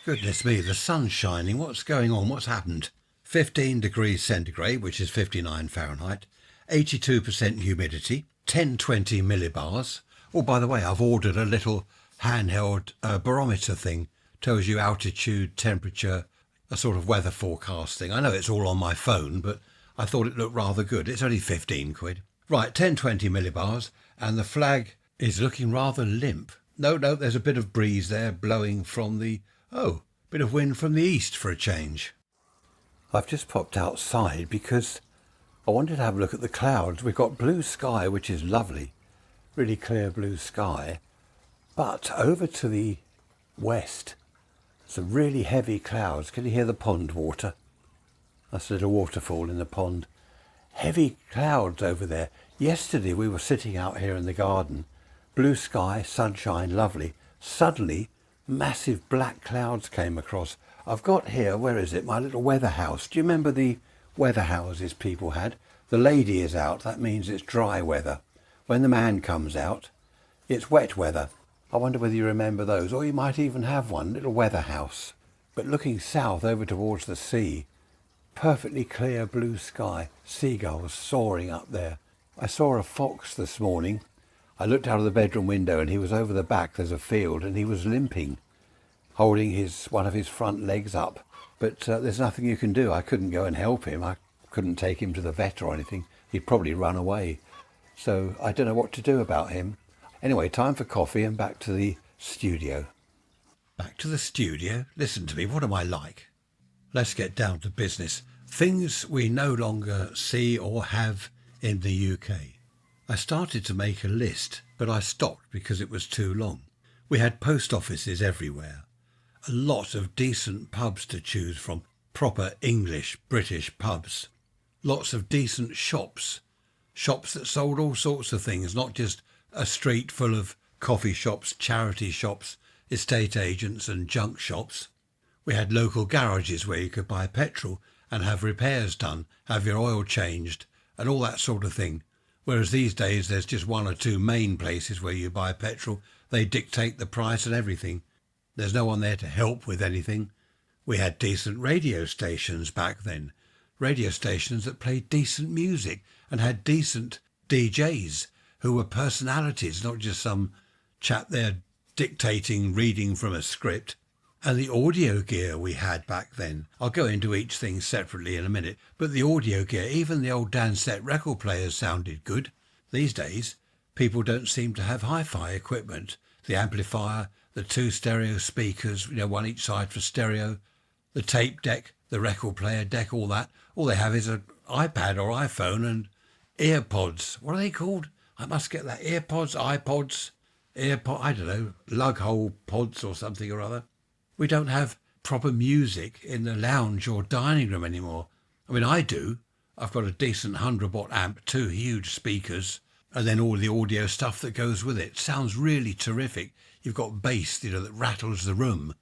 Goodness me, the sun's shining. What's going on? What's happened? 15 degrees centigrade, which is 59 Fahrenheit, 82% humidity, 1020 millibars. Oh, by the way, I've ordered a little handheld barometer thing. Tells you altitude, temperature, a sort of weather forecast thing. I know it's all on my phone, but I thought it looked rather good. It's only 15 quid. Right, 1020 millibars, and the flag is looking rather limp. No, there's a bit of breeze there blowing from the... Oh, bit of wind from the east for a change. I've just popped outside because I wanted to have a look at the clouds. We've got blue sky, which is lovely, really clear blue sky. But over to the west, some really heavy clouds. Can you hear the pond water? That's a little waterfall in the pond. Heavy clouds over there. Yesterday we were sitting out here in the garden. Blue sky, sunshine, lovely. Suddenly, massive black clouds came across. I've got here, where is it, my little weather house. Do you remember the weather houses people had? The lady is out, that means it's dry weather. When the man comes out, it's wet weather. I wonder whether you remember those, or you might even have one, little weather house. But looking south over towards the sea, perfectly clear blue sky, seagulls soaring up there. I saw a fox this morning. I looked out of the bedroom window and he was over the back, there's a field, and he was limping, holding one of his front legs up. But there's nothing you can do. I couldn't go and help him. I couldn't take him to the vet or anything. He'd probably run away. So I don't know what to do about him. Anyway, time for coffee and back to the studio. Back to the studio? Listen to me, what am I like? Let's get down to business. Things we no longer see or have in the UK. I started to make a list, but I stopped because it was too long. We had post offices everywhere. A lot of decent pubs to choose from, proper English, British pubs. Lots of decent shops. Shops that sold all sorts of things, not just a street full of coffee shops, charity shops, estate agents and junk shops. We had local garages where you could buy petrol and have repairs done, have your oil changed and all that sort of thing. Whereas these days there's just one or two main places where you buy petrol. They dictate the price and everything. There's no one there to help with anything. We had decent radio stations back then. Radio stations that played decent music and had decent DJs who were personalities, not just some chap there dictating, reading from a script. And the audio gear we had back then. I'll go into each thing separately in a minute, but the audio gear, even the old Dansette record players sounded good. These days, people don't seem to have hi-fi equipment. The amplifier, the two stereo speakers, one each side for stereo, the tape deck, the record player deck, all that. All they have is an iPad or iPhone and earpods. What are they called? I must get that. Earpods, iPods, I don't know, lug hole pods or something or other. We don't have proper music in the lounge or dining room anymore. I mean, I do. I've got a decent 100-watt amp, 2 huge speakers, and then all the audio stuff that goes with it. Sounds really terrific. You've got bass, that rattles the room.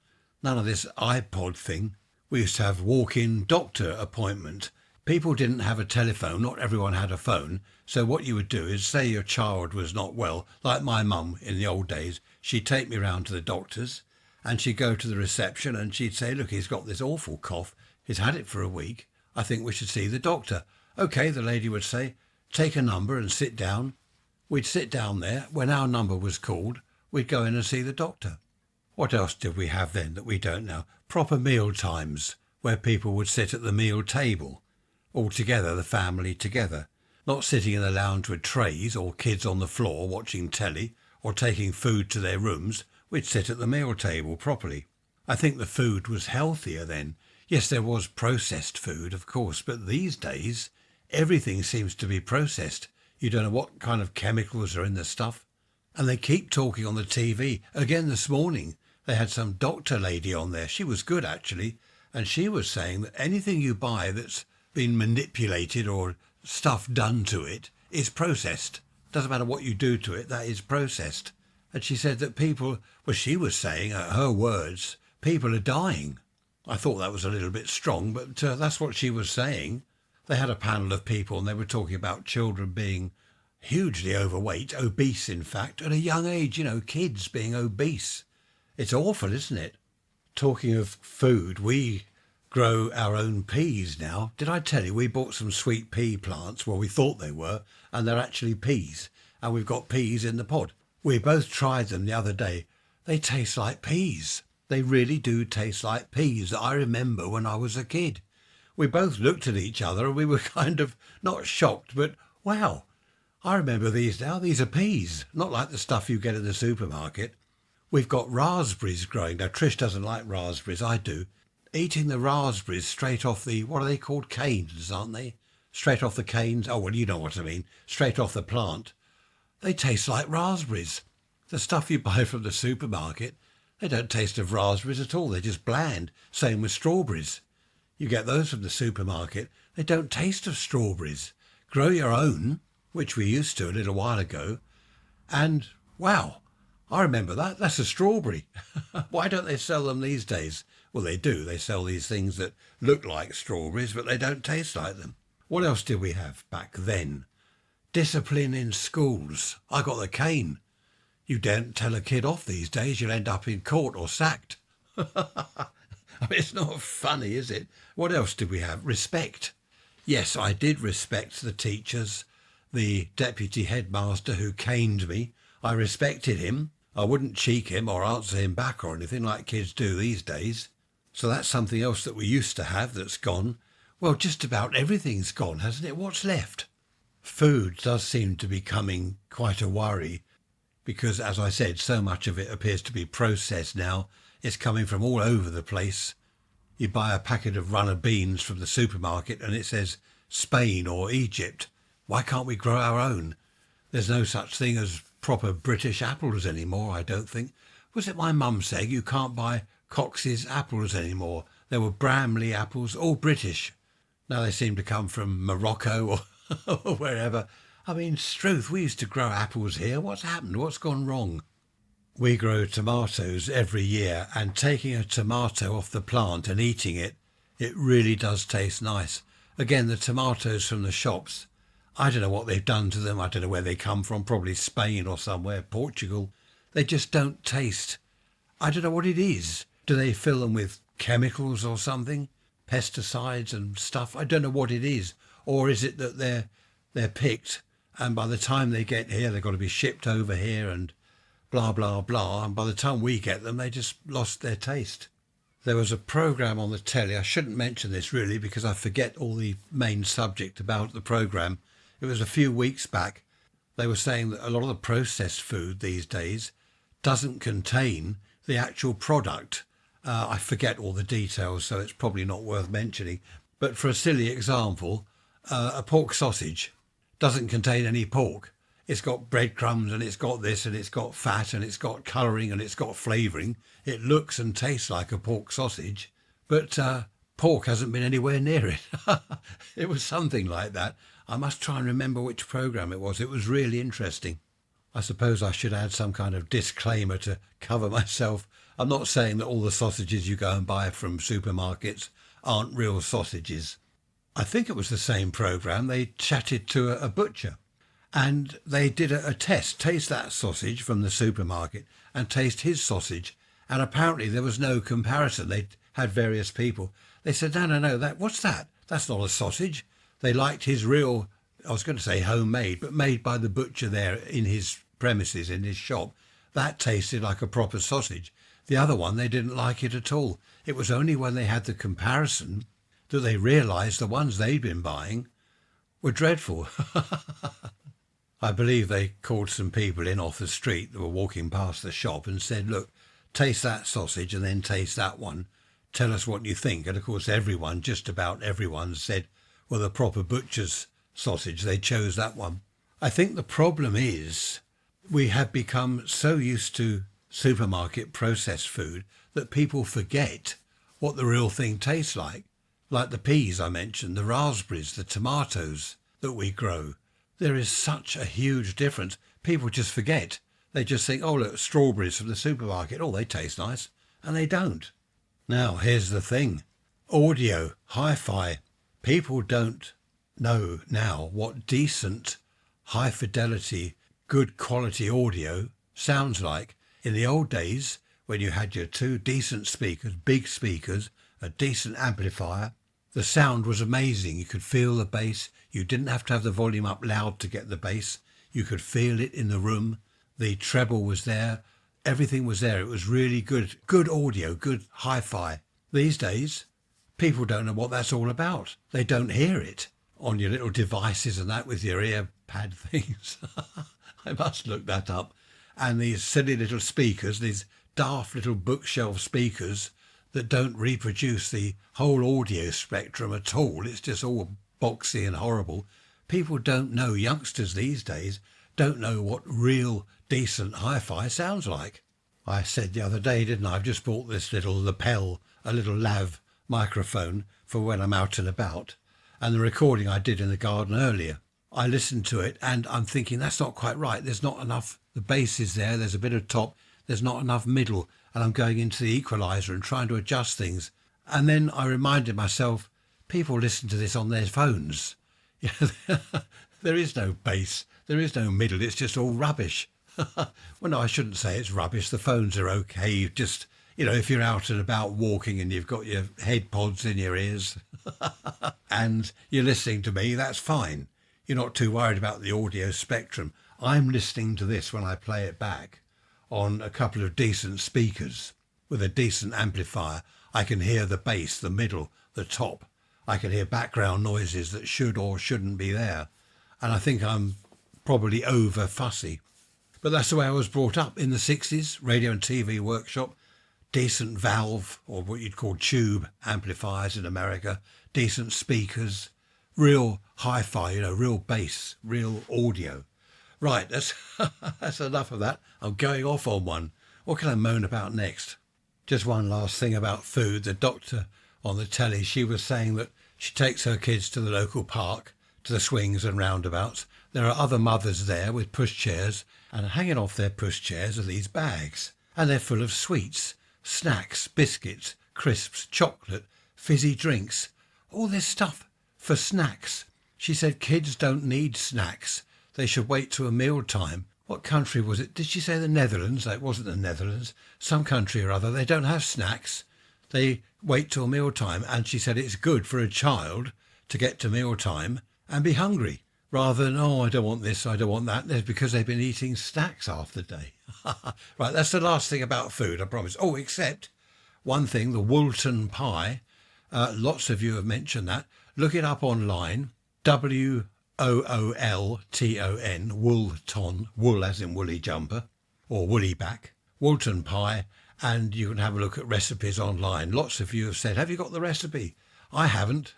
None of this iPod thing. We used to have walk-in doctor appointment. People didn't have a telephone. Not everyone had a phone. So what you would do is, say your child was not well, like my mum in the old days, she'd take me round to the doctor's, and she'd go to the reception and she'd say, look, he's got this awful cough. He's had it for a week. I think we should see the doctor. OK, the lady would say, take a number and sit down. We'd sit down there. When our number was called, we'd go in and see the doctor. What else did we have then that we don't now? Proper meal times, where people would sit at the meal table, all together, the family together, not sitting in the lounge with trays or kids on the floor watching telly or taking food to their rooms. We'd sit at the meal table properly. I think the food was healthier then. Yes, there was processed food, of course, but these days, everything seems to be processed. You don't know what kind of chemicals are in the stuff. And they keep talking on the TV. Again this morning, they had some doctor lady on there. She was good, actually. And she was saying that anything you buy that's been manipulated or stuff done to it is processed. Doesn't matter what you do to it, that is processed. And she said that people, well, she was saying, her words, people are dying. I thought that was a little bit strong, but that's what she was saying. They had a panel of people and they were talking about children being hugely overweight, obese in fact, at a young age, kids being obese. It's awful, isn't it? Talking of food, we grow our own peas now. Did I tell you we bought some sweet pea plants? Well, we thought they were, and they're actually peas. And we've got peas in the pod. We both tried them the other day. They taste like peas. They really do taste like peas that I remember when I was a kid. We both looked at each other and we were kind of not shocked, but wow, I remember these now. These are peas, not like the stuff you get in the supermarket. We've got raspberries growing. Now, Trish doesn't like raspberries. I do. Eating the raspberries straight off the, what are they called? Canes, aren't they? Straight off the canes. Oh, well, you know what I mean. Straight off the plant. They taste like raspberries. The stuff you buy from the supermarket, they don't taste of raspberries at all. They're just bland. Same with strawberries. You get those from the supermarket. They don't taste of strawberries. Grow your own, which we used to a little while ago. And, wow, I remember that. That's a strawberry. Why don't they sell them these days? Well, they do. They sell these things that look like strawberries, but they don't taste like them. What else did we have back then? Discipline in schools. I got the cane. You daren't tell a kid off these days. You'll end up in court or sacked. I mean, it's not funny, is it? What else did we have? Respect. Yes, I did respect the teachers, the deputy headmaster who caned me. I respected him. I wouldn't cheek him or answer him back or anything like kids do these days. So that's something else that we used to have that's gone. Well, just about everything's gone, hasn't it? What's left? Food does seem to be becoming quite a worry because, as I said, so much of it appears to be processed now. It's coming from all over the place. You buy a packet of runner beans from the supermarket and it says Spain or Egypt. Why can't we grow our own? There's no such thing as proper British apples anymore, I don't think. Was it my mum saying you can't buy Cox's apples anymore? There were Bramley apples, all British. Now they seem to come from Morocco or or wherever. I mean, Struth, we used to grow apples here. What's happened? What's gone wrong? We grow tomatoes every year, and taking a tomato off the plant and eating it, it really does taste nice. Again, the tomatoes from the shops, I don't know what they've done to them. I don't know where they come from, probably Spain or somewhere, Portugal. They just don't taste. I don't know what it is. Do they fill them with chemicals or something? Pesticides and stuff? I don't know what it is. Or is it that they're picked and by the time they get here, they've got to be shipped over here and blah, blah, blah. And by the time we get them, they just lost their taste. There was a programme on the telly. I shouldn't mention this really because I forget all the main subject about the programme. It was a few weeks back. They were saying that a lot of the processed food these days doesn't contain the actual product. I forget all the details, so it's probably not worth mentioning. But for a silly example, a pork sausage doesn't contain any pork. It's got breadcrumbs and it's got this and it's got fat and it's got colouring and it's got flavouring. It looks and tastes like a pork sausage, but pork hasn't been anywhere near it. It was something like that. I must try and remember which programme it was. It was really interesting. I suppose I should add some kind of disclaimer to cover myself. I'm not saying that all the sausages you go and buy from supermarkets aren't real sausages. I think it was the same programme. They chatted to a butcher and they did a test. Taste that sausage from the supermarket and taste his sausage. And apparently there was no comparison. They had various people. They said, no, what's that? That's not a sausage. They liked his real, I was going to say homemade, but made by the butcher there in his premises, in his shop. That tasted like a proper sausage. The other one, they didn't like it at all. It was only when they had the comparison that they realised the ones they'd been buying were dreadful. I believe they called some people in off the street that were walking past the shop and said, look, taste that sausage and then taste that one. Tell us what you think. And of course, everyone, just about everyone, said, well, the proper butcher's sausage, they chose that one. I think the problem is we have become so used to supermarket processed food that people forget what the real thing tastes like the peas I mentioned, the raspberries, the tomatoes that we grow. There is such a huge difference. People just forget. They just think, oh, look, strawberries from the supermarket. Oh, they taste nice. And they don't. Now, here's the thing. Audio, hi-fi. People don't know now what decent, high-fidelity, good quality audio sounds like. In the old days, when you had your two decent speakers, big speakers, a decent amplifier. The sound was amazing. You could feel the bass. You didn't have to have the volume up loud to get the bass. You could feel it in the room. The treble was there. Everything was there. It was really good. Good audio, good hi-fi. These days, people don't know what that's all about. They don't hear it on your little devices and that with your ear pad things. I must look that up. And these silly little speakers, these daft little bookshelf speakers that don't reproduce the whole audio spectrum at all. It's just all boxy and horrible. People don't know, youngsters these days don't know what real decent hi-fi sounds like. I said the other day, didn't I? I've just bought this little lapel, a little lav microphone for when I'm out and about. And the recording I did in the garden earlier, I listened to it and I'm thinking that's not quite right. There's not enough, the bass is there, there's a bit of top, there's not enough middle, and I'm going into the equaliser and trying to adjust things. And then I reminded myself, people listen to this on their phones. There is no bass, there is no middle, it's just all rubbish. Well, no, I shouldn't say it's rubbish. The phones are okay. You just, if you're out and about walking and you've got your head pods in your ears and you're listening to me, that's fine. You're not too worried about the audio spectrum. I'm listening to this when I play it back on a couple of decent speakers with a decent amplifier. I can hear the bass, the middle, the top. I can hear background noises that should or shouldn't be there. And I think I'm probably over fussy. But that's the way I was brought up in the 60s, radio and TV workshop, decent valve, or what you'd call tube amplifiers in America, decent speakers, real hi-fi, real bass, real audio. Right, that's enough of that. I'm going off on one. What can I moan about next? Just one last thing about food. The doctor on the telly, she was saying that she takes her kids to the local park, to the swings and roundabouts. There are other mothers there with pushchairs, and hanging off their pushchairs are these bags. And they're full of sweets, snacks, biscuits, crisps, chocolate, fizzy drinks. All this stuff for snacks. She said kids don't need snacks. They should wait till a meal time. What country was it? Did she say the Netherlands? It wasn't the Netherlands. Some country or other. They don't have snacks. They wait till meal time. And she said it's good for a child to get to meal time and be hungry, rather than, I don't want this, I don't want that. That's because they've been eating snacks half the day. Right, that's the last thing about food, I promise. Oh, except one thing, the Woolton pie. Lots of you have mentioned that. Look it up online. Woolton, Woolton, wool as in woolly jumper, or woolly back. Woolton pie, and you can have a look at recipes online. Lots of you have said, have you got the recipe? I haven't.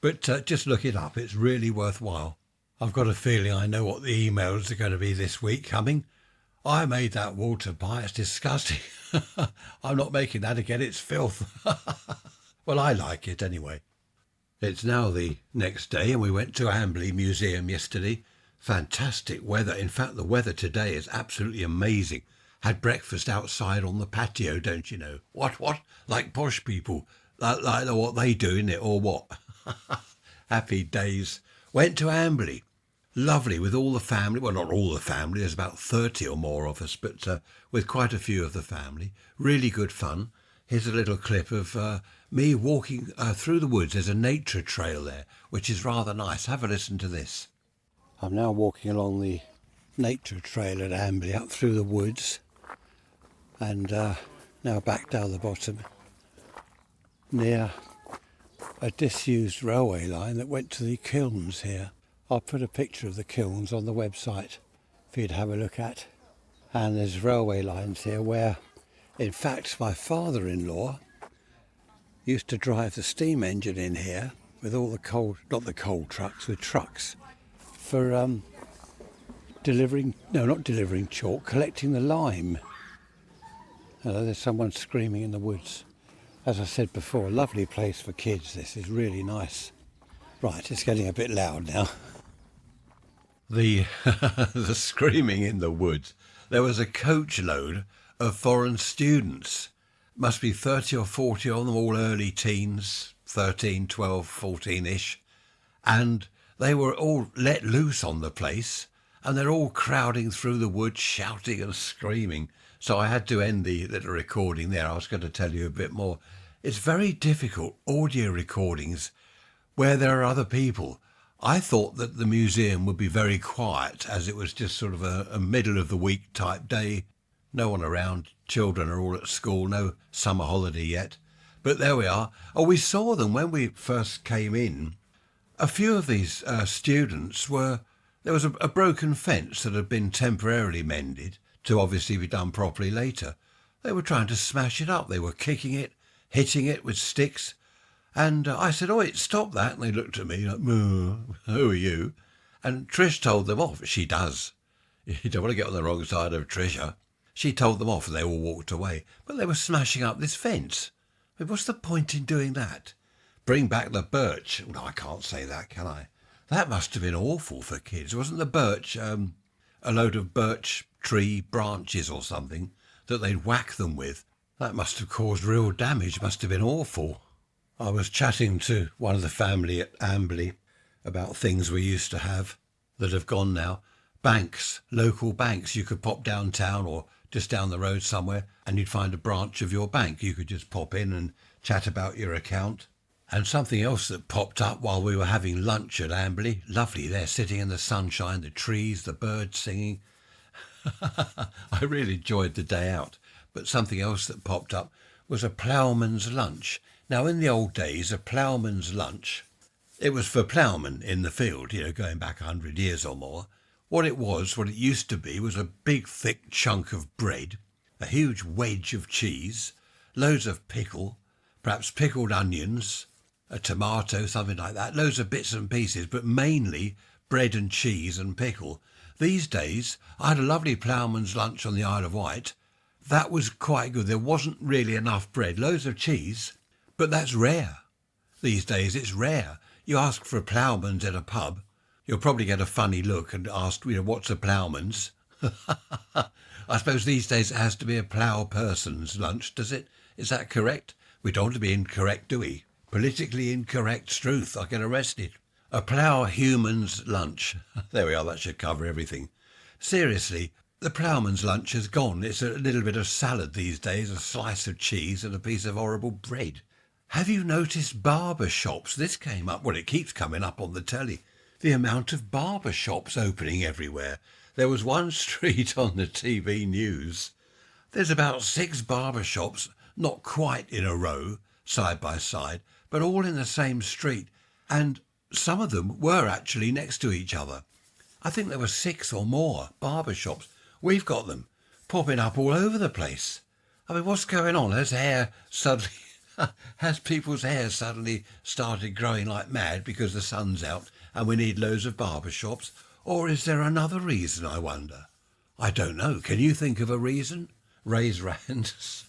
But just look it up. It's really worthwhile. I've got a feeling I know what the emails are going to be this week coming. I made that water pie. It's disgusting. I'm not making that again. It's filth. Well, I like it anyway. It's now the next day and we went to Amberley Museum yesterday. Fantastic weather. In fact, the weather today is absolutely amazing. Had breakfast outside on the patio, don't you know? What? Like posh people. Like what they do, innit? Or what? Happy days. Went to Amberley. Lovely, with all the family. Well, not all the family. There's about 30 or more of us, but with quite a few of the family. Really good fun. Here's a little clip of me walking through the woods. There's a nature trail there, which is rather nice. Have a listen to this. I'm now walking along the nature trail at Amberley, up through the woods. And now back down the bottom, near a disused railway line that went to the kilns here. I'll put a picture of the kilns on the website for you to have a look at. And there's railway lines here where, in fact, my father-in-law used to drive the steam engine in here with all the coal, not the coal trucks, with trucks for not delivering chalk, collecting the lime. Hello, there's someone screaming in the woods. As I said before, a lovely place for kids. This is really nice. Right, it's getting a bit loud now. The screaming in the woods. There was a coach load of foreign students. Must be 30 or 40 of them, all early teens, 13, 12, 14-ish. And they were all let loose on the place. and they're all crowding through the woods, shouting and screaming. So I had to end the little recording there. I was going to tell you a bit more. It's very difficult, audio recordings, where there are other people. I thought that the museum would be very quiet, as it was just sort of a middle of the week type day. No one around, children are all at school, no summer holiday yet. But there we are. Oh, we saw them when we first came in. A few of these students there was a broken fence that had been temporarily mended to obviously be done properly later. They were trying to smash it up. They were kicking it, hitting it with sticks. And I said, "Oh, stop that." And they looked at me like, "Who are you?" And Trish told them off. She does. You don't want to get on the wrong side of Trisha. She told them off and they all walked away. But they were smashing up this fence. I mean, what's the point in doing that? Bring back the birch. No, I can't say that, can I? That must have been awful for kids. Wasn't the birch a load of birch tree branches or something that they'd whack them with? That must have caused real damage. Must have been awful. I was chatting to one of the family at Amberley about things we used to have that have gone now. Banks, local banks. You could pop downtown or just down the road somewhere and you'd find a branch of your bank. You could just pop in and chat about your account. And something else that popped up while we were having lunch at Amberley. Lovely there, sitting in the sunshine, the trees, the birds singing. I really enjoyed the day out. But something else that popped up was a ploughman's lunch. Now, in the old days, a ploughman's lunch, it was for ploughmen in the field, going back 100 years or more. What it used to be, was a big, thick chunk of bread, a huge wedge of cheese, loads of pickle, perhaps pickled onions, a tomato, something like that, loads of bits and pieces, but mainly bread and cheese and pickle. These days, I had a lovely ploughman's lunch on the Isle of Wight. That was quite good. There wasn't really enough bread, loads of cheese, but that's rare. These days, it's rare. You ask for a ploughman's at a pub, you'll probably get a funny look and ask, what's a ploughman's? I suppose these days it has to be a plough person's lunch, does it? Is that correct? We don't want to be incorrect, do we? Politically incorrect truth. I get arrested. A plough human's lunch. There we are. That should cover everything. Seriously, the ploughman's lunch has gone. It's a little bit of salad these days, a slice of cheese and a piece of horrible bread. Have you noticed barber shops? This came up. Well, it keeps coming up on the telly. The amount of barber shops opening everywhere. There was one street on the TV news. There's about 6 barber shops, not quite in a row, side by side, but all in the same street, and some of them were actually next to each other. I think there were 6 or more barber shops. We've got them popping up all over the place. I mean, what's going on? Has people's hair suddenly started growing like mad because the sun's out and we need loads of barber shops? Or is there another reason, I wonder? I don't know. Can you think of a reason? Raise Rants.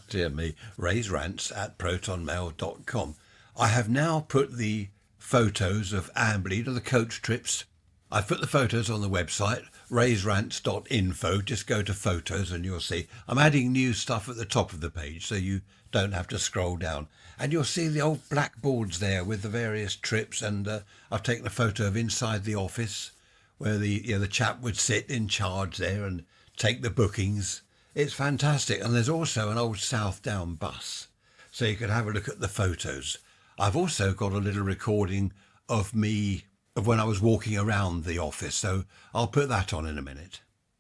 Dear me. Raise Rants at protonmail.com. I have now put the photos of Amberley to the coach trips. I've put the photos on the website, raiserants.info. Just go to photos and you'll see. I'm adding new stuff at the top of the page so you don't have to scroll down. And you'll see the old blackboards there with the various trips. And I've taken a photo of inside the office where the chap would sit in charge there and take the bookings. It's fantastic. And there's also an old Southdown bus, so you can have a look at the photos. I've also got a little recording of me of when I was walking around the office, so I'll put that on in a minute.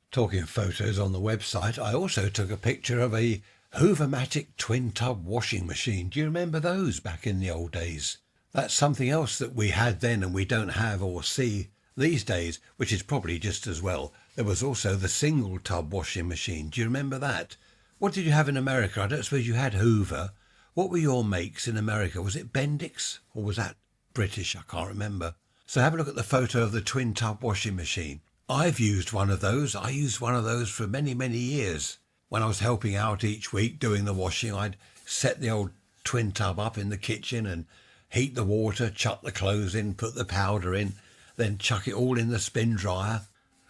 Talking of photos on the website, I also took a picture of a Hoovermatic Twintub washing machine. Do you remember those back in the old days? That's something else that we had then and we don't have or see these days, which is probably just as well. There was also the single tub washing machine. Do you remember that? What did you have in America? I don't suppose you had Hoover. What were your makes in America? Was it Bendix or was that British? I can't remember. So have a look at the photo of the twin tub washing machine. I've used one of those. I used one of those for many, many years. When I was helping out each week doing the washing, I'd set the old twin tub up in the kitchen and heat the water, chuck the clothes in, put the powder in, then chuck it all in the spin dryer,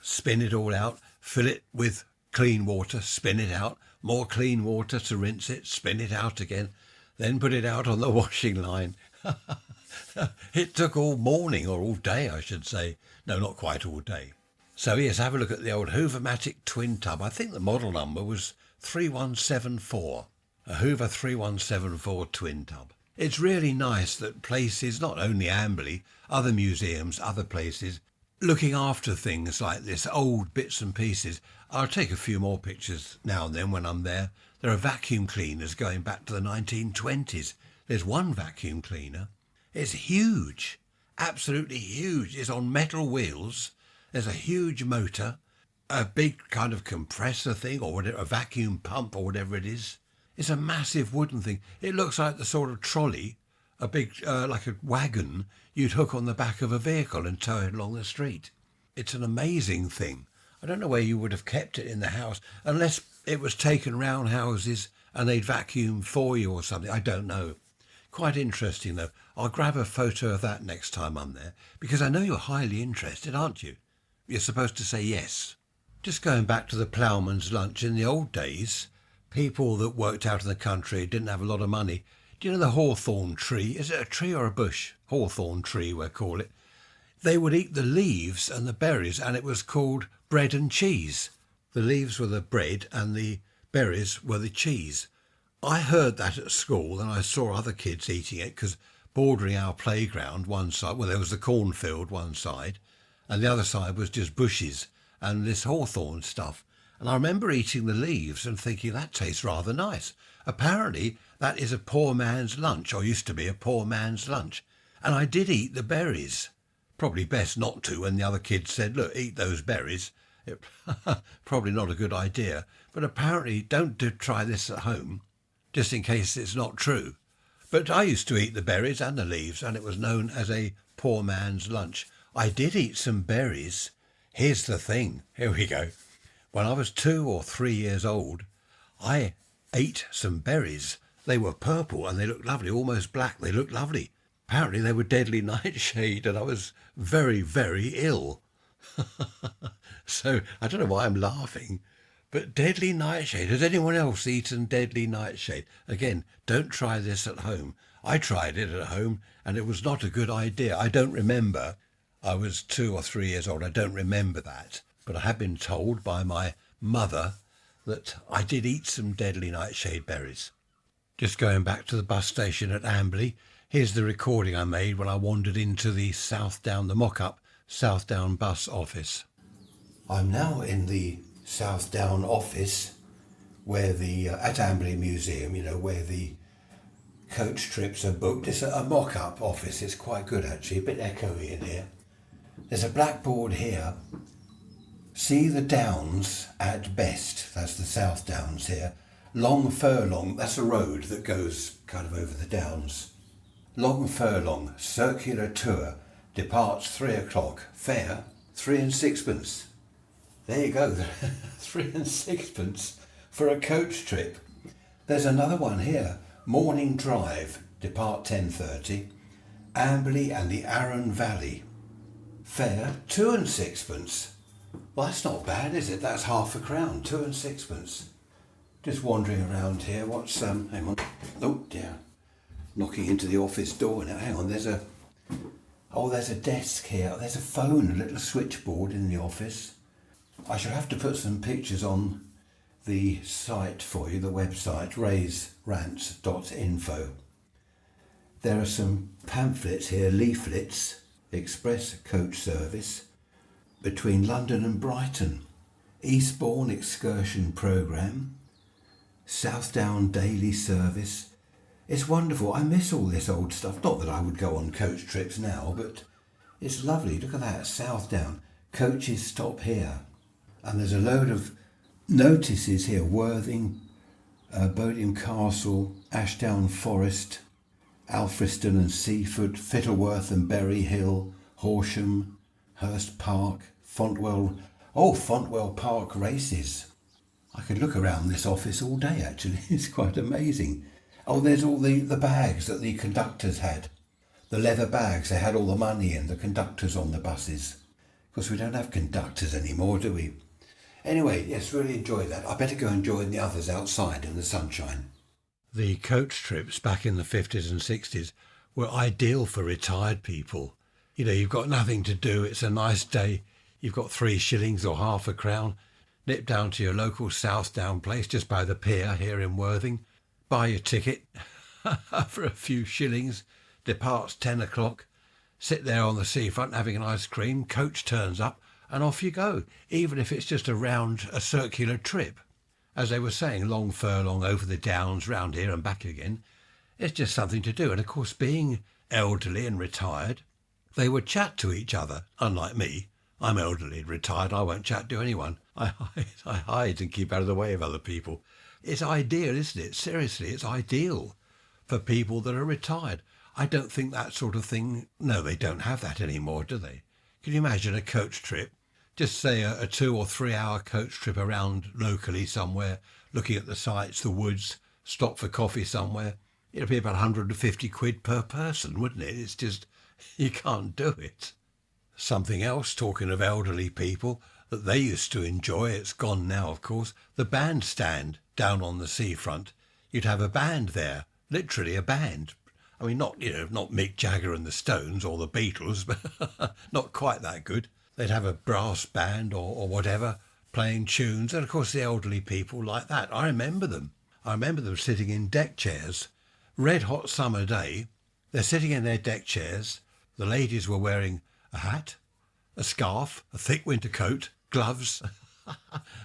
spin it all out, fill it with clean water, spin it out, more clean water to rinse it, spin it out again, then put it out on the washing line. It took all morning, or all day, I should say. No, not quite all day. So yes, have a look at the old Hoovermatic Twintub. I think the model number was 3174, a Hoover 3174 Twintub. It's really nice that places, not only Amberley, other museums, other places, looking after things like this, old bits and pieces. I'll take a few more pictures now and then when I'm there. There are vacuum cleaners going back to the 1920s. There's one vacuum cleaner. It's huge, absolutely huge. It's on metal wheels. There's a huge motor, a big kind of compressor thing or whatever, a vacuum pump or whatever it is. It's a massive wooden thing. It looks like the sort of trolley, a big, like a wagon you'd hook on the back of a vehicle and tow it along the street. It's an amazing thing. I don't know where you would have kept it in the house, unless it was taken round houses and they'd vacuum for you or something. I don't know. Quite interesting though. I'll grab a photo of that next time I'm there, because I know you're highly interested, aren't you? You're supposed to say yes. Just going back to the ploughman's lunch, in the old days, people that worked out in the country didn't have a lot of money. Do you know the hawthorn tree? Is it a tree or a bush? Hawthorn tree, we'll call it. They would eat the leaves and the berries, and it was called bread and cheese. The leaves were the bread and the berries were the cheese. I heard that at school, and I saw other kids eating it, because bordering our playground, one side, well, there was the cornfield one side, and the other side was just bushes and this hawthorn stuff. And I remember eating the leaves and thinking, that tastes rather nice. Apparently, that is a poor man's lunch, or used to be a poor man's lunch. And I did eat the berries. Probably best not to, when the other kids said, look, eat those berries. Probably not a good idea. But apparently, don't try this at home, just in case it's not true. But I used to eat the berries and the leaves, and it was known as a poor man's lunch. I did eat some berries. Here's the thing. Here we go. When I was 2 or 3 years old, I ate some berries. They were purple and they looked lovely, almost black. They looked lovely. Apparently they were deadly nightshade, and I was very, very ill. So I don't know why I'm laughing, but deadly nightshade. Has anyone else eaten deadly nightshade? Again, don't try this at home. I tried it at home and it was not a good idea. I don't remember. I was 2 or 3 years old. I don't remember that. But I have been told by my mother that I did eat some deadly nightshade berries. Just going back to the bus station at Amberley, here's the recording I made when I wandered into the the mock-up Southdown bus office. I'm now in the Southdown office where at Amberley Museum, where the coach trips are booked. It's a mock-up office. It's quite good actually, a bit echoey in here. There's a blackboard here. See the Downs at best. That's the South Downs here. Long Furlong, that's a road that goes kind of over the Downs. Long Furlong, circular tour, departs 3 o'clock. Fare, 3 and 6pence. There you go, 3 and 6pence for a coach trip. There's another one here, morning drive, depart 10:30, Amberley and the Arun Valley. Fare, 2 and 6pence. Well, that's not bad, is it? That's half a crown, 2 and 6pence. Just wandering around here. What's hang on. Oh dear. Knocking into the office door now. Hang on, there's a desk here. There's a phone, a little switchboard in the office. I shall have to put some pictures on the site for you, the website, rants.info. There are some pamphlets here, leaflets, express coach service between London and Brighton, Eastbourne excursion programme, Southdown daily service. It's wonderful. I miss all this old stuff. Not that I would go on coach trips now, but it's lovely. Look at that, Southdown. Coaches stop here. And there's a load of notices here. Worthing, Bodiam Castle, Ashdown Forest, Alfriston and Seaford, Fittleworth and Berry Hill, Horsham, Hurst Park, Fontwell Park races. I could look around this office all day actually. It's quite amazing. Oh, there's all the bags that the conductors had. The leather bags, they had all the money in, the conductors on the buses. Of course, we don't have conductors anymore, do we? Anyway, yes, really enjoy that. I better go and join the others outside in the sunshine. The coach trips back in the 50s and 60s were ideal for retired people. You've got nothing to do. It's a nice day. You've got 3 shillings or half a crown. Nip down to your local Southdown place just by the pier here in Worthing. Buy your ticket for a few shillings. Departs 10 o'clock. Sit there on the seafront having an ice cream. Coach turns up and off you go, even if it's just a circular trip. As they were saying, long furlong over the downs, round here and back again. It's just something to do. And of course, being elderly and retired, they would chat to each other, unlike me. I'm elderly and retired. I won't chat to anyone. I hide and keep out of the way of other people. It's ideal, isn't it? Seriously, it's ideal for people that are retired. I don't think that sort of thing... No, they don't have that anymore, do they? Can you imagine a coach trip? Just say a 2 or 3 hour coach trip around locally somewhere, looking at the sights, the woods, stop for coffee somewhere. It'd be about 150 quid per person, wouldn't it? It's just, you can't do it. Something else, talking of elderly people, that they used to enjoy, it's gone now, of course, the bandstand down on the seafront. You'd have a band there, literally a band. I mean, not Mick Jagger and the Stones or the Beatles, but not quite that good. They'd have a brass band or whatever, playing tunes, and of course the elderly people like that. I remember them. I remember them sitting in deck chairs. Red hot summer day, they're sitting in their deck chairs. The ladies were wearing a hat, a scarf, a thick winter coat, gloves,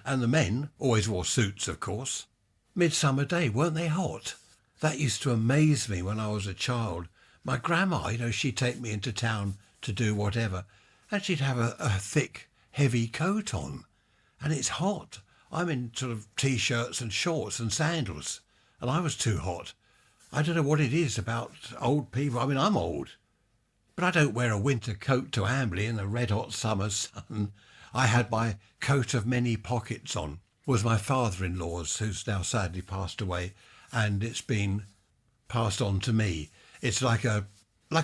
and the men always wore suits, of course. Midsummer day, weren't they hot? That used to amaze me when I was a child. My grandma, she'd take me into town to do whatever, and she'd have a thick, heavy coat on. And it's hot. I'm in sort of T-shirts and shorts and sandals, and I was too hot. I don't know what it is about old people. I mean, I'm old, but I don't wear a winter coat to Amberley in the red-hot summer sun. I had my coat of many pockets on. It was my father-in-law's, who's now sadly passed away, and it's been passed on to me. It's like a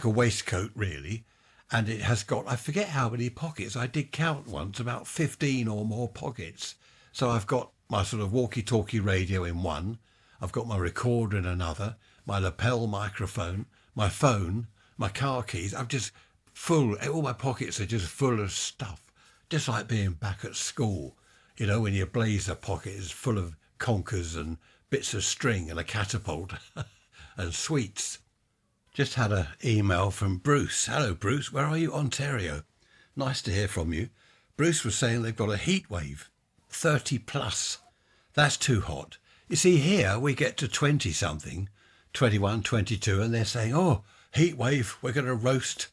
waistcoat, really, and it has got, I forget how many pockets. I did count once, about 15 or more pockets. So I've got my sort of walkie-talkie radio in one, I've got my recorder in another, my lapel microphone, my phone, my car keys. I'm just full, all my pockets are just full of stuff, just like being back at school. When your blazer pocket is full of conkers and bits of string and a catapult and sweets. Just had an email from Bruce. Hello, Bruce. Where are you? Ontario. Nice to hear from you. Bruce was saying they've got a heat wave, 30 plus. That's too hot. You see, here we get to 20-something, 21, 22, and they're saying, oh, heat wave, we're going to roast,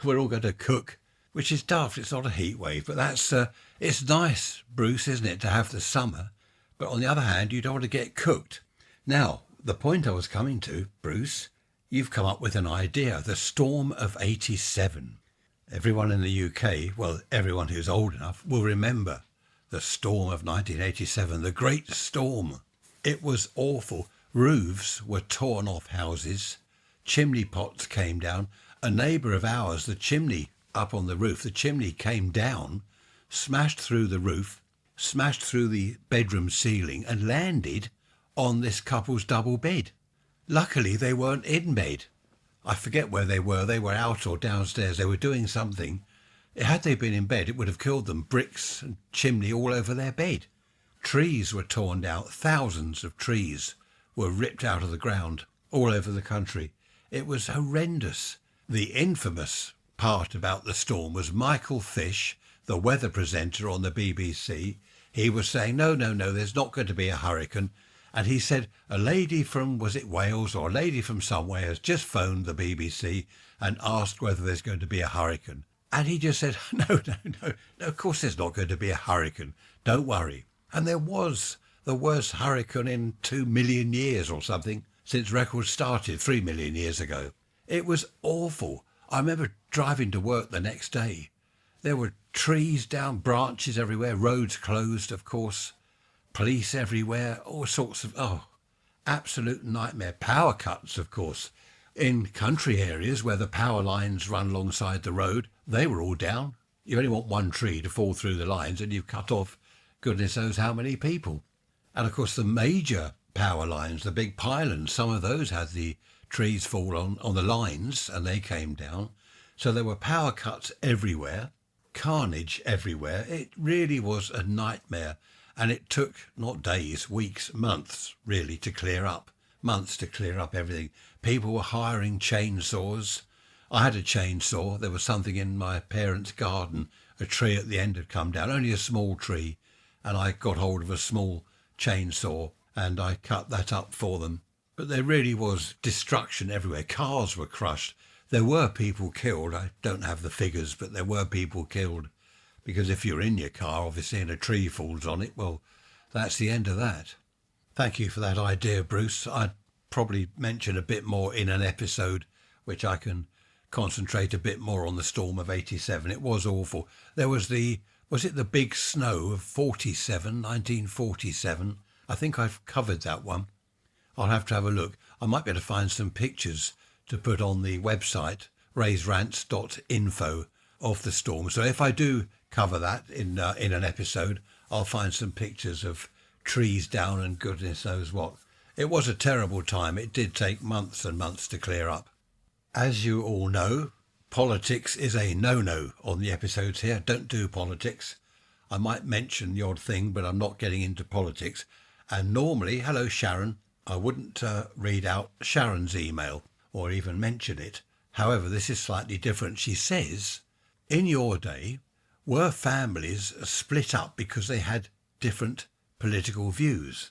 we're all going to cook, which is daft. It's not a heat wave, but that's it's nice, Bruce, isn't it, to have the summer. But on the other hand, you don't want to get cooked. Now, the point I was coming to, Bruce, you've come up with an idea, the storm of 87. Everyone in the UK, well, everyone who's old enough, will remember the storm of 1987, the Great Storm. It was awful. Roofs were torn off houses. Chimney pots came down. A neighbour of ours, the chimney up on the roof, the chimney came down, smashed through the roof, smashed through the bedroom ceiling and landed on this couple's double bed. Luckily, they weren't in bed. I forget where they were. They were out or downstairs. They were doing something. Had they been in bed, it would have killed them. Bricks and chimney all over their bed. Trees were torn down. Thousands of trees were ripped out of the ground all over the country. It was horrendous. The infamous part about the storm was Michael Fish, the weather presenter on the BBC. He was saying, no, there's not going to be a hurricane. And he said, a lady from, was it Wales or a lady from somewhere has just phoned the BBC and asked whether there's going to be a hurricane. And he just said, no, of course there's not going to be a hurricane. Don't worry. And there was the worst hurricane in 2 million years or something since records started 3 million years ago. It was awful. I remember driving to work the next day. There were trees down, branches everywhere, roads closed, of course, police everywhere, all sorts of, absolute nightmare. Power cuts, of course. In country areas where the power lines run alongside the road, they were all down. You only want one tree to fall through the lines and you've cut off goodness knows how many people. And of course the major power lines, the big pylons, some of those had the trees fall on the lines and they came down. So there were power cuts everywhere. carnage everywhere. It really was a nightmare. And it took not days, weeks, months really to clear up. Months to clear up everything. People were hiring chainsaws. I had a chainsaw. There was something in my parents' garden. A tree at the end had come down, only a small tree. And I got hold of a small chainsaw and I cut that up for them. But there really was destruction everywhere. Cars were crushed. There were people killed. I don't have the figures, but there were people killed. Because if you're in your car, obviously, and a tree falls on it, well, that's the end of that. Thank you for that idea, Bruce. I'd probably mention a bit more in an episode, which I can concentrate a bit more on the storm of 87. It was awful. There was it the big snow of 1947? I think I've covered that one. I'll have to have a look. I might be able to find some pictures to put on the website, rants.info, of the storm. So if I do cover that in an episode, I'll find some pictures of trees down and goodness knows what. It was a terrible time. It did take months and months to clear up. As you all know, politics is a no-no on the episodes here. Don't do politics. I might mention the odd thing, but I'm not getting into politics. And normally, hello Sharon, I wouldn't read out Sharon's email or even mention it. However, this is slightly different. She says, in your day, were families split up because they had different political views?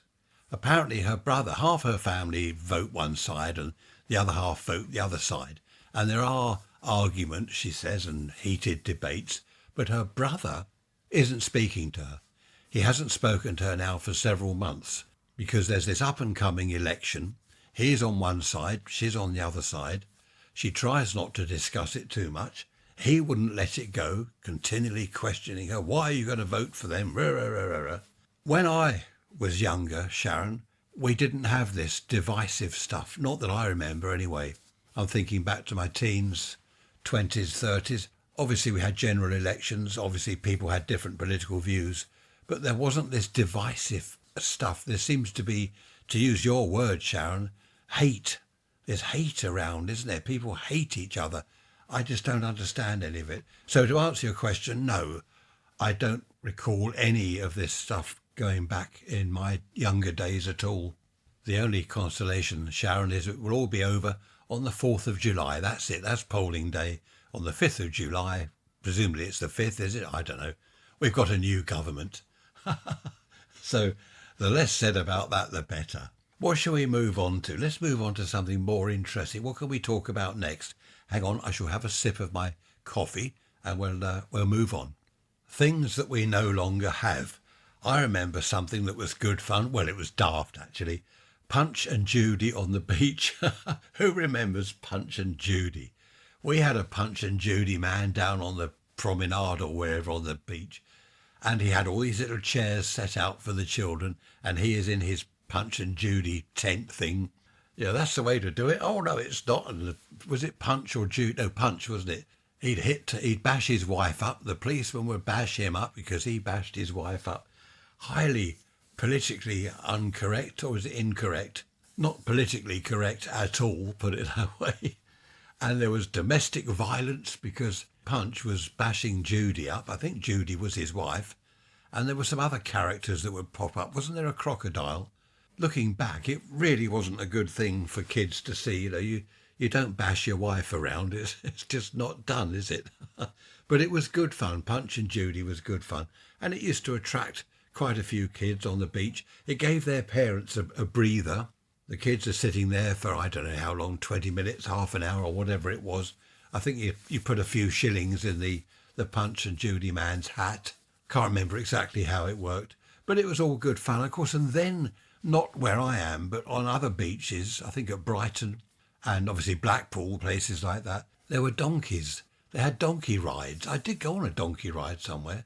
Apparently her brother, half her family vote one side and the other half vote the other side. And there are arguments, she says, and heated debates, but her brother isn't speaking to her. He hasn't spoken to her now for several months because there's this up-and-coming election. He's on one side, she's on the other side. She tries not to discuss it too much. He wouldn't let it go, continually questioning her. Why are you going to vote for them? When I was younger, Sharon, we didn't have this divisive stuff. Not that I remember anyway. I'm thinking back to my teens, 20s, 30s. Obviously we had general elections. Obviously people had different political views. But there wasn't this divisive stuff. There seems to be, to use your word, Sharon, hate. There's hate around, isn't there? People hate each other. I just don't understand any of it. So to answer your question, no, I don't recall any of this stuff going back in my younger days at all. The only consolation, Sharon, is it will all be over on the 4th of July. That's it. That's polling day on the 5th of July. Presumably it's the 5th, is it? I don't know. We've got a new government. So the less said about that, the better. What shall we move on to? Let's move on to something more interesting. What can we talk about next? Hang on, I shall have a sip of my coffee and we'll move on. Things that we no longer have. I remember something that was good fun. Well, it was daft, actually. Punch and Judy on the beach. Who remembers Punch and Judy? We had a Punch and Judy man down on the promenade or wherever on the beach. And he had all these little chairs set out for the children. And he is in his Punch and Judy tent thing. Yeah, that's the way to do it. Oh, no, it's not. And was it Punch or Judy? No, Punch, wasn't it? He'd bash his wife up. The policeman would bash him up because he bashed his wife up. Highly politically incorrect, or is it incorrect? Not politically correct at all, put it that way. And there was domestic violence because Punch was bashing Judy up. I think Judy was his wife. And there were some other characters that would pop up. Wasn't there a crocodile? Looking back, it really wasn't a good thing for kids to see. You don't bash your wife around. It's just not done, is it? But it was good fun. Punch and Judy was good fun. And it used to attract quite a few kids on the beach. It gave their parents a breather. The kids are sitting there for, I don't know how long, 20 minutes, half an hour or whatever it was. I think you put a few shillings in the Punch and Judy man's hat. Can't remember exactly how it worked. But it was all good fun, of course. And then, not where I am, but on other beaches, I think at Brighton and obviously Blackpool, places like that, there were donkeys. They had donkey rides. I did go on a donkey ride somewhere.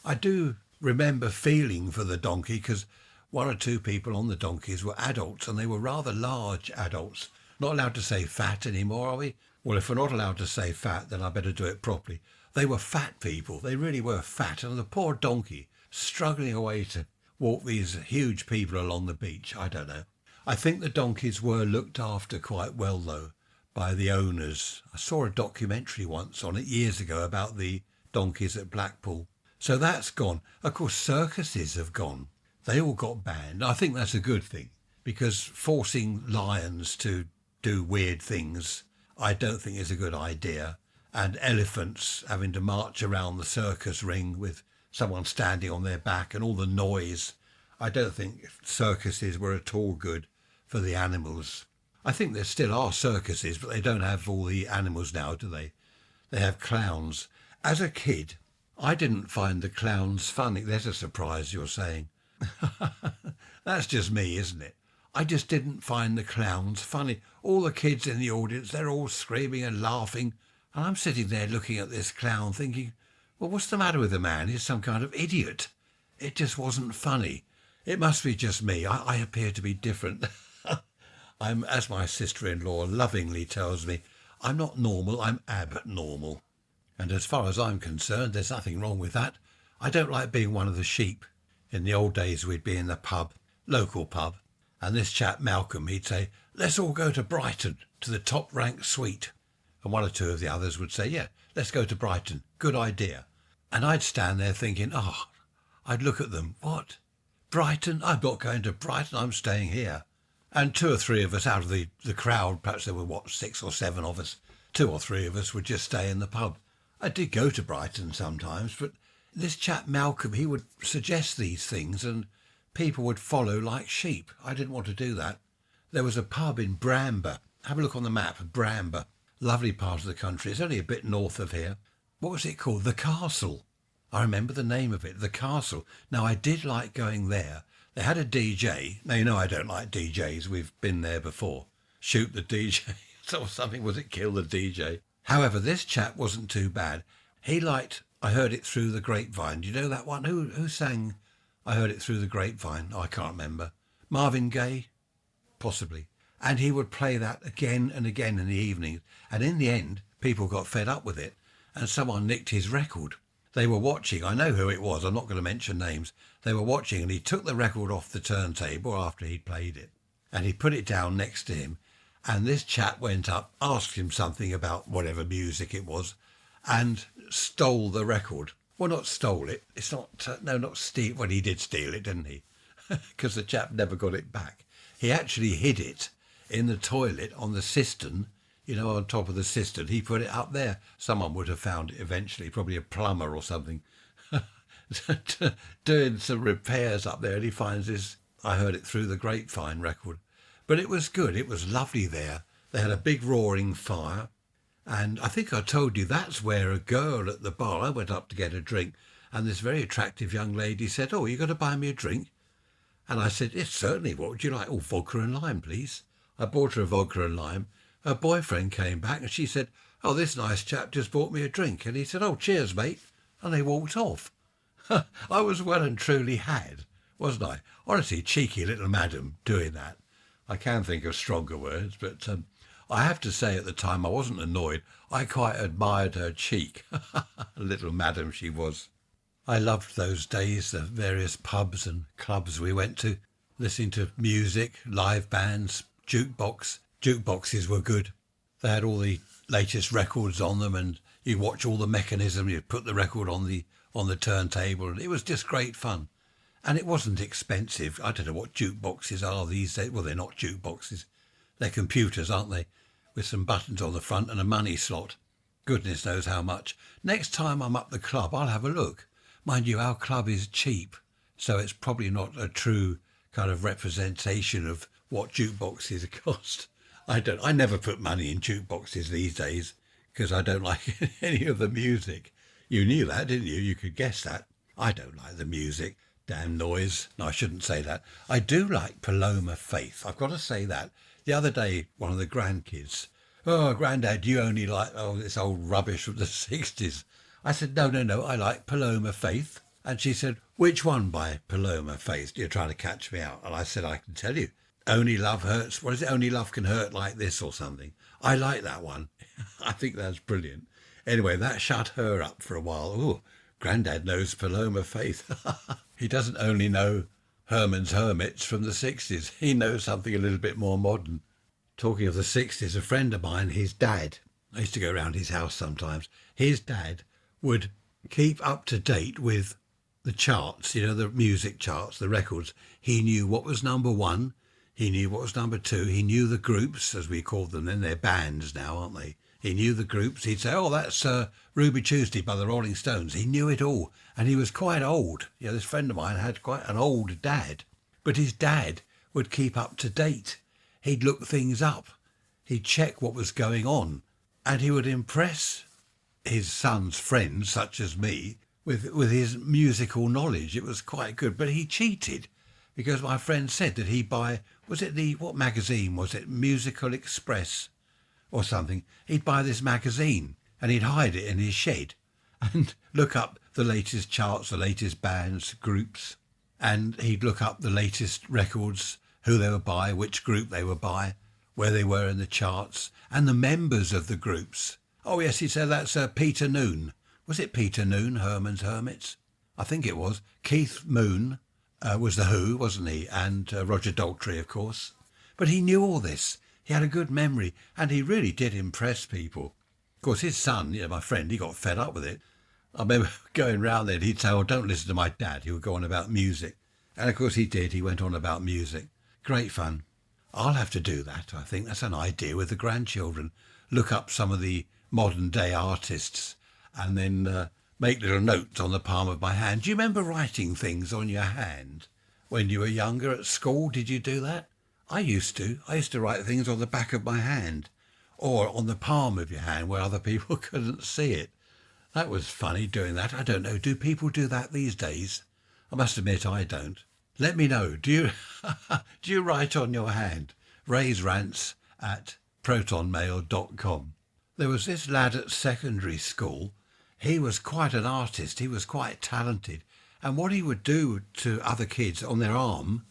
I do remember feeling for the donkey because one or two people on the donkeys were adults and they were rather large adults. Not allowed to say fat anymore, are we? Well, if we're not allowed to say fat, then I better do it properly. They were fat people. They really were fat. And the poor donkey struggling away to walk these huge people along the beach. I don't know. I think the donkeys were looked after quite well, though, by the owners. I saw a documentary once on it years ago about the donkeys at Blackpool. So that's gone. Of course, circuses have gone. They all got banned. I think that's a good thing, because forcing lions to do weird things, I don't think is a good idea. And elephants having to march around the circus ring with someone standing on their back and all the noise. I don't think circuses were at all good for the animals. I think there still are circuses, but they don't have all the animals now, do they? They have clowns. As a kid, I didn't find the clowns funny. There's a surprise, you're saying. That's just me, isn't it? I just didn't find the clowns funny. All the kids in the audience, they're all screaming and laughing. And I'm sitting there looking at this clown thinking, well, what's the matter with the man? He's some kind of idiot. It just wasn't funny. It must be just me. I appear to be different. As my sister-in-law lovingly tells me, I'm not normal, I'm abnormal. And as far as I'm concerned, there's nothing wrong with that. I don't like being one of the sheep. In the old days, we'd be in the pub, local pub, and this chap Malcolm, he'd say, let's all go to Brighton, to the top-ranked suite. And one or two of the others would say, yeah, let's go to Brighton, good idea. And I'd stand there thinking, I'd look at them, what? Brighton? I'm not going to Brighton, I'm staying here. And two or three of us out of the crowd, perhaps there were, 6 or 7 of us, 2 or 3 of us would just stay in the pub. I did go to Brighton sometimes, but this chap Malcolm, he would suggest these things and people would follow like sheep. I didn't want to do that. There was a pub in Bramber. Have a look on the map, Bramber. Lovely part of the country. It's only a bit north of here. What was it called? The Castle. I remember the name of it, The Castle. Now, I did like going there. They had a DJ. Now, you know I don't like DJs. We've been there before. Shoot the DJ or something. Was it kill the DJ? However, this chap wasn't too bad. He liked I Heard It Through the Grapevine. Do you know that one? Who sang I Heard It Through the Grapevine? Oh, I can't remember. Marvin Gaye? Possibly. And he would play that again and again in the evenings. And in the end, people got fed up with it and someone nicked his record. They were watching. I know who it was. I'm not going to mention names. They were watching and he took the record off the turntable after he'd played it and he put it down next to him. And this chap went up, asked him something about whatever music it was, and stole the record. Well, not stole it. It's not, not steal. Well, he did steal it, didn't he? Because the chap never got it back. He actually hid it in the toilet on the cistern, on top of the cistern. He put it up there. Someone would have found it eventually, probably a plumber or something, doing some repairs up there, and he finds this I Heard It Through the Grapevine record. But it was good. It was lovely there. They had a big roaring fire. And I think I told you that's where a girl at the bar, I went up to get a drink, and this very attractive young lady said, oh, you got to buy me a drink? And I said, yes, certainly. What would you like? Oh, vodka and lime, please. I bought her a vodka and lime. Her boyfriend came back and she said, oh, this nice chap just bought me a drink. And he said, oh, cheers, mate. And they walked off. I was well and truly had, wasn't I? Honestly, cheeky little madam doing that. I can think of stronger words, but I have to say at the time I wasn't annoyed. I quite admired her cheek. Little madam she was. I loved those days, the various pubs and clubs we went to, listening to music, live bands, Jukeboxes were good. They had all the latest records on them and you watch all the mechanism, you put the record on the turntable, and it was just great fun. And it wasn't expensive. I don't know what jukeboxes are these days. Well, they're not jukeboxes. They're computers, aren't they? With some buttons on the front and a money slot. Goodness knows how much. Next time I'm up the club, I'll have a look. Mind you, our club is cheap, so it's probably not a true kind of representation of what jukeboxes cost. I never put money in jukeboxes these days because I don't like any of the music. You knew that, didn't you? You could guess that. I don't like the music. Damn noise. No, I shouldn't say that. I do like Paloma Faith. I've got to say that. The other day, one of the grandkids, oh, Grandad, you only like, this old rubbish from the 60s. I said, no, I like Paloma Faith. And she said, which one by Paloma Faith? You're trying to catch me out. And I said, I can tell you. Only Love Hurts. What is it? Only Love Can Hurt Like This or something. I like that one. I think that's brilliant. Anyway, that shut her up for a while. Oh, Grandad knows Paloma Faith. He doesn't only know Herman's Hermits from the 60s. He knows something a little bit more modern. Talking of the 60s, a friend of mine, his dad, I used to go around his house sometimes. His dad would keep up to date with the charts, the music charts, the records. He knew what was number one. He knew what was number two. He knew the groups, as we call them then. They're bands now, aren't they? He knew the groups. He'd say, oh, that's Ruby Tuesday by the Rolling Stones. He knew it all. And he was quite old. This friend of mine had quite an old dad. But his dad would keep up to date. He'd look things up. He'd check what was going on. And he would impress his son's friends, such as me, with his musical knowledge. It was quite good. But he cheated, because my friend said that he'd buy, what magazine was it? Musical Express or something. He'd buy this magazine and he'd hide it in his shed and look up the latest charts, the latest bands, groups, and he'd look up the latest records, who they were by, which group they were by, where they were in the charts, and the members of the groups. Oh yes, he said that's Peter Noon. Was it Peter Noon, Herman's Hermits? I think it was. Keith Moon was the Who, wasn't he? And Roger Daltrey, of course. But he knew all this. He had a good memory, and he really did impress people. Of course, his son, my friend, he got fed up with it. I remember going round there, and he'd say, oh, don't listen to my dad. He would go on about music. And of course he did. He went on about music. Great fun. I'll have to do that. I think that's an idea with the grandchildren. Look up some of the modern day artists and then make little notes on the palm of my hand. Do you remember writing things on your hand when you were younger at school? Did you do that? I used to. I used to write things on the back of my hand or on the palm of your hand where other people couldn't see it. That was funny doing that. I don't know. Do people do that these days? I must admit I don't. Let me know. Do you write on your hand? Raise Rants at protonmail.com. There was this lad at secondary school. He was quite an artist. He was quite talented. And what he would do to other kids on their arm,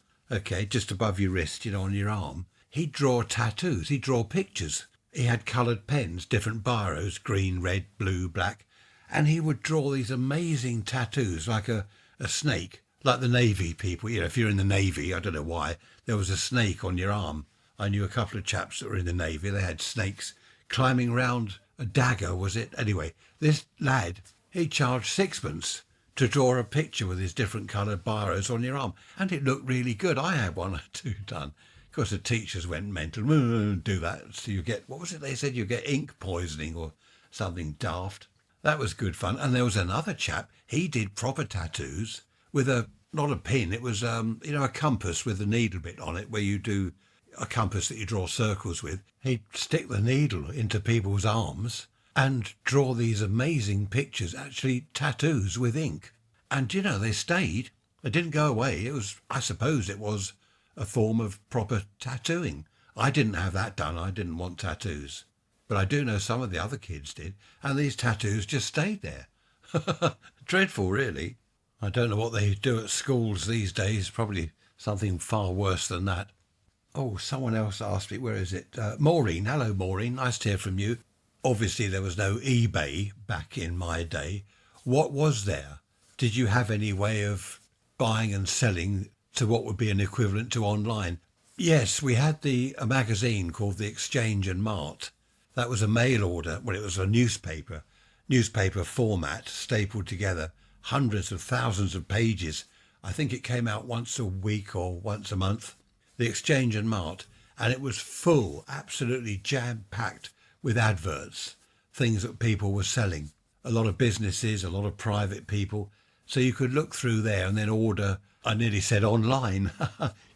just above your wrist, on your arm, he'd draw tattoos. He'd draw pictures. He had coloured pens, different biros, green, red, blue, black. And he would draw these amazing tattoos like a snake, like the Navy people. If you're in the Navy, I don't know why, there was a snake on your arm. I knew a couple of chaps that were in the Navy. They had snakes climbing round a dagger, was it? Anyway, this lad, he charged sixpence to draw a picture with his different coloured biros on your arm. And it looked really good. I had one or two done. Of course, the teachers went mental. Do that. So you get, what was it they said? You get ink poisoning or something daft. That was good fun. And there was another chap, he did proper tattoos with not a pin, it was, a compass with a needle bit on it, where you do a compass that you draw circles with. He'd stick the needle into people's arms and draw these amazing pictures, actually tattoos with ink. And, they stayed. They didn't go away. I suppose it was a form of proper tattooing. I didn't have that done. I didn't want tattoos. But I do know some of the other kids did, and these tattoos just stayed there. Dreadful, really. I don't know what they do at schools these days, probably something far worse than that. Oh, someone else asked me, where is it? Maureen, hello Maureen, nice to hear from you. Obviously there was no eBay back in my day. What was there? Did you have any way of buying and selling to what would be an equivalent to online? Yes, we had a magazine called the Exchange Mart. That was a mail order. Well, it was a newspaper format, stapled together, hundreds of thousands of pages. I think it came out once a week or once a month, the Exchange Mart, and it was full, absolutely jam-packed with adverts, things that people were selling. A lot of businesses, a lot of private people. So you could look through there and then order, I nearly said online.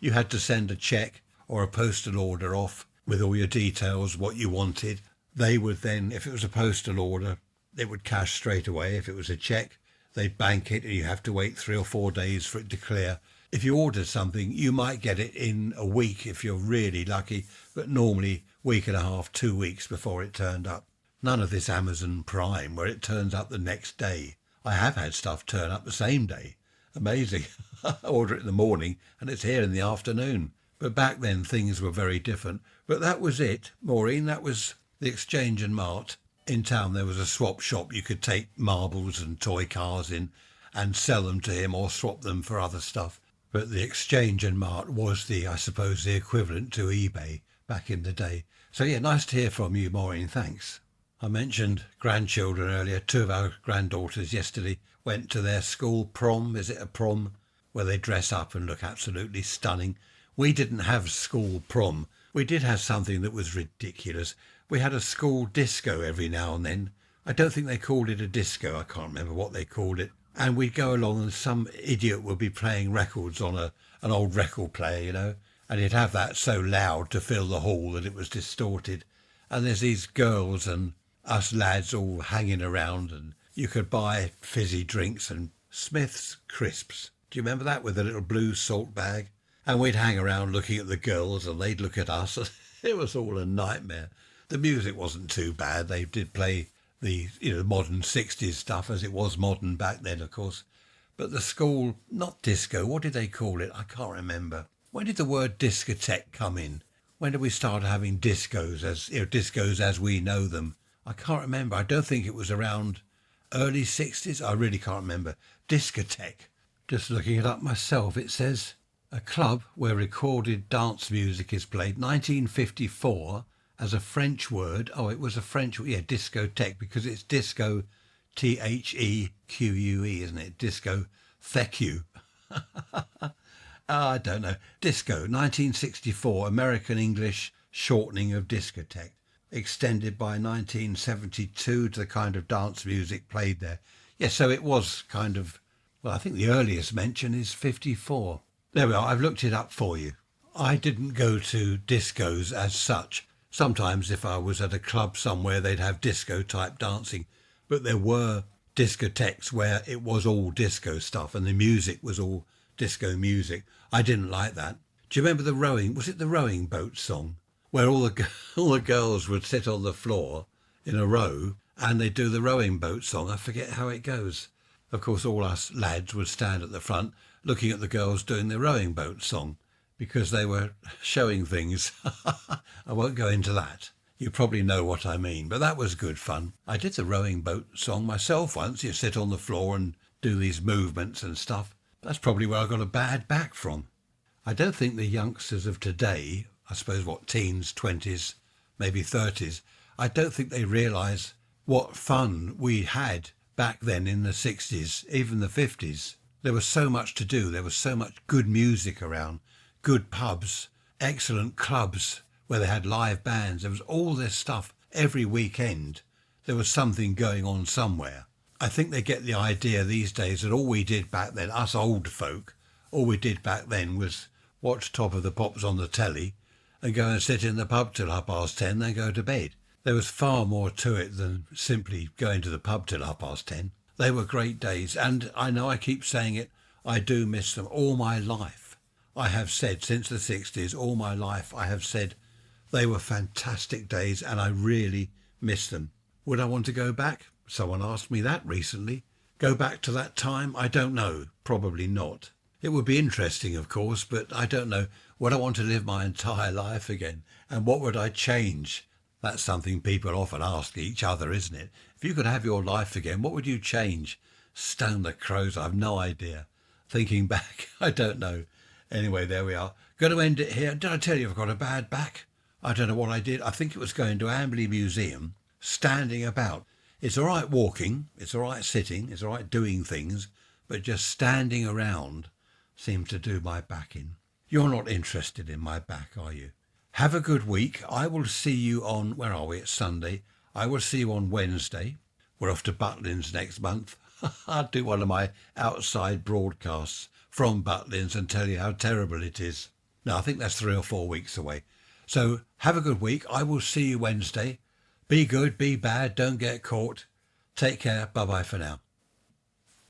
You had to send a cheque or a postal order off with all your details, what you wanted. They would then, if it was a postal order, it would cash straight away. If it was a cheque, they'd bank it and you have to wait 3 or 4 days for it to clear. If you ordered something, you might get it in a week if you're really lucky, but normally week and a half, 2 weeks before it turned up. None of this Amazon Prime where it turns up the next day. I have had stuff turn up the same day. Amazing. I order it in the morning and it's here in the afternoon. But back then things were very different. But that was it, Maureen. That was the Exchange Mart. In town there was a swap shop. You could take marbles and toy cars in and sell them to him or swap them for other stuff. But the Exchange Mart was I suppose, the equivalent to eBay back in the day. So yeah, nice to hear from you, Maureen. Thanks. I mentioned grandchildren earlier. Two of our granddaughters yesterday went to their school prom. Is it a prom? Where they dress up and look absolutely stunning. We didn't have school prom. We did have something that was ridiculous. We had a school disco every now and then. I don't think they called it a disco. I can't remember what they called it. And we'd go along and some idiot would be playing records on an old record player, you know, and he'd have that so loud to fill the hall that it was distorted. And there's these girls and us lads all hanging around, and you could buy fizzy drinks and Smith's crisps. Do you remember that, with a little blue salt bag? And we'd hang around looking at the girls and they'd look at us. It was all a nightmare. The music wasn't too bad. They did play the modern 60s stuff, as it was modern back then, of course. But the school, not disco, what did they call it? I can't remember. When did the word discotheque come in? When did we start having discos as we know them? I can't remember. I don't think it was around early 60s. I really can't remember. Discotheque. Just looking it up myself, it says a club where recorded dance music is played. 1954 as a French word. Oh, it was a French, yeah, discotheque, because it's disco, Theque, isn't it? Discotheque. I don't know. Disco, 1964, American English shortening of discotheque, extended by 1972 to the kind of dance music played there. Yeah, so it was kind of, well, I think the earliest mention is 54. There we are, I've looked it up for you. I didn't go to discos as such. Sometimes if I was at a club somewhere, they'd have disco-type dancing, but there were discotheques where it was all disco stuff and the music was all disco music. I didn't like that. Do you remember the rowing? Was it the rowing boat song? Where all the girls would sit on the floor in a row and they'd do the rowing boat song. I forget how it goes. Of course, all us lads would stand at the front looking at the girls doing the rowing boat song because they were showing things. I won't go into that. You probably know what I mean, but that was good fun. I did the rowing boat song myself once. You sit on the floor and do these movements and stuff. That's probably where I got a bad back from. I don't think the youngsters of today, I suppose teens, 20s, maybe 30s, I don't think they realise what fun we had back then in the 60s, even the 50s. There was so much to do. There was so much good music around, good pubs, excellent clubs where they had live bands. There was all this stuff every weekend. There was something going on somewhere. I think they get the idea these days that all we did back then, us old folk, all we did back then was watch Top of the Pops on the telly and go and sit in the pub till 10:30, then go to bed. There was far more to it than simply going to the pub till 10:30. They were great days, and I know I keep saying it, I do miss them all my life. I have said since the 60s, all my life, I have said they were fantastic days and I really miss them. Would I want to go back? Someone asked me that recently. Go back to that time? I don't know. Probably not. It would be interesting, of course, but I don't know. Would I want to live my entire life again? And what would I change? That's something people often ask each other, isn't it? If you could have your life again, what would you change? Stone the crows, I've no idea. Thinking back, I don't know. Anyway, there we are. Going to end it here. Did I tell you I've got a bad back? I don't know what I did. I think it was going to Amberley Museum, standing about. It's all right walking, it's all right sitting, it's all right doing things, but just standing around seems to do my back in. You're not interested in my back, are you? Have a good week. I will see you on, where are we? It's Sunday. I will see you on Wednesday. We're off to Butlins next month. I'll do one of my outside broadcasts from Butlins and tell you how terrible it is. No, I think that's 3 or 4 weeks away. So have a good week. I will see you Wednesday. Be good, be bad, don't get caught. Take care. Bye-bye for now.